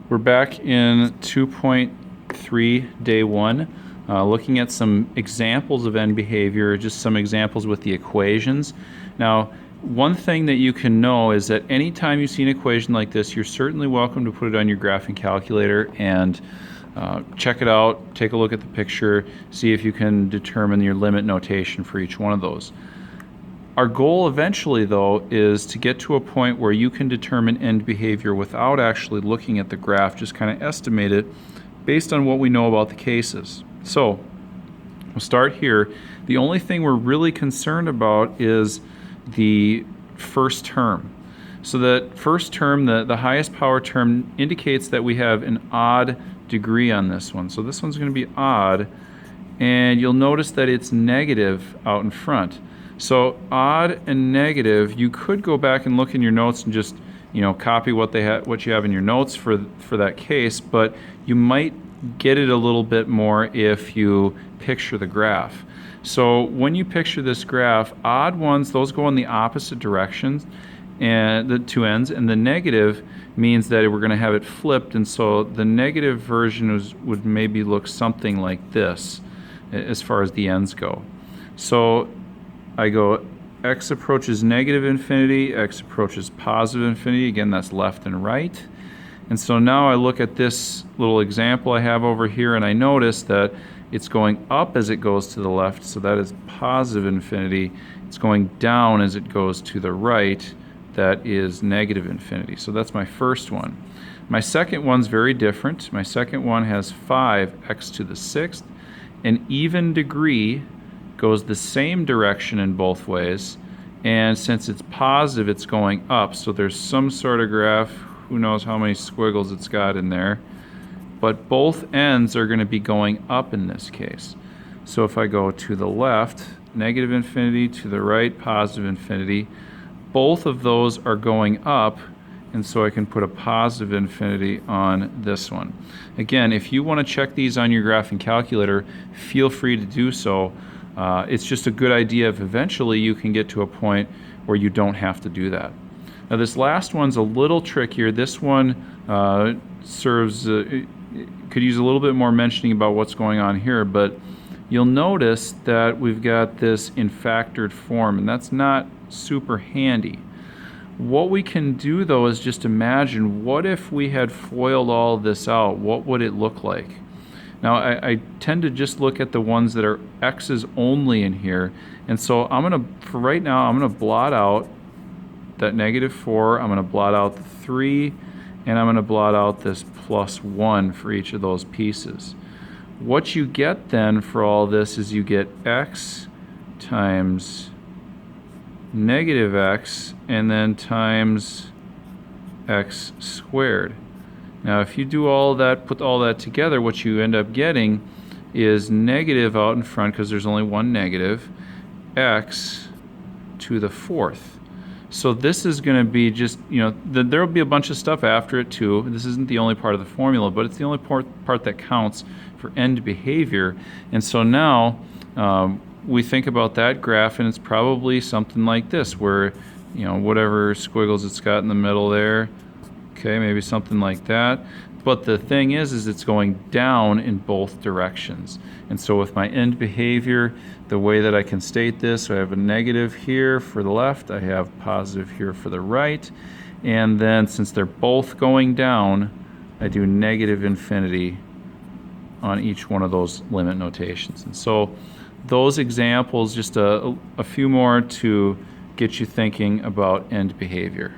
We're back in 2.3 day 1, looking at some examples of end behavior, just some examples with the equations. Now, one thing that you can know is that anytime you see an equation like this, you're certainly welcome to put it on your graphing calculator and check it out, take a look at the picture, see if you can determine your limit notation for each one of those. Our goal eventually, though, is to get to a point where you can determine end behavior without actually looking at the graph, just kind of estimate it based on what we know about the cases. So, we'll start here. The only thing we're really concerned about is the first term. So that first term, the highest power term, indicates that we have an odd degree on this one. So this one's going to be odd, and you'll notice that it's negative out in front. So odd and negative, you could go back and look in your notes and just, copy what you have in your notes for that case, but you might get it a little bit more if you picture the graph. So when you picture this graph, odd ones, those go in the opposite directions, and the two ends, and the negative means that we're going to have it flipped, and so the negative version would maybe look something like this as far as the ends go. So I go x approaches negative infinity, x approaches positive infinity. Again, that's left and right. And so now I look at this little example I have over here, and I notice that it's going up as it goes to the left, so that is positive infinity. It's going down as it goes to the right, that is negative infinity. So that's my first one. My second one's very different. My second one has 5x to the 6th. An even degree goes the same direction in both ways, and since it's positive, it's going up. So there's some sort of graph, who knows how many squiggles it's got in there, but both ends are going to be going up in this case. So if I go to the left, negative infinity, to the right, positive infinity, both of those are going up, and so I can put a positive infinity on this one. Again, if you want to check these on your graphing calculator, feel free to do so. It's just a good idea if eventually you can get to a point where you don't have to do that. Now this last one's a little trickier. This one could use a little bit more mentioning about what's going on here, but you'll notice that we've got this in factored form, and that's not super handy. What we can do, though, is just imagine, what if we had FOILed all this out? What would it look like? Now, I tend to just look at the ones that are x's only in here, and so for right now, I'm going to blot out that -4, I'm going to blot out the 3, and I'm going to blot out this +1 for each of those pieces. What you get then for all this is you get x times -x, and then times x squared. Now if you do all that, put all that together, what you end up getting is negative out in front, because there's only one negative, x to the 4th. So this is going to be just, there will be a bunch of stuff after it too. This isn't the only part of the formula, but it's the only part that counts for end behavior. And so now we think about that graph, and it's probably something like this, where, whatever squiggles it's got in the middle there, okay, maybe something like that. But the thing is it's going down in both directions. And so with my end behavior, the way that I can state this, I have a negative here for the left, I have positive here for the right, and then since they're both going down, I do negative infinity on each one of those limit notations. And so those examples, just a few more to get you thinking about end behavior.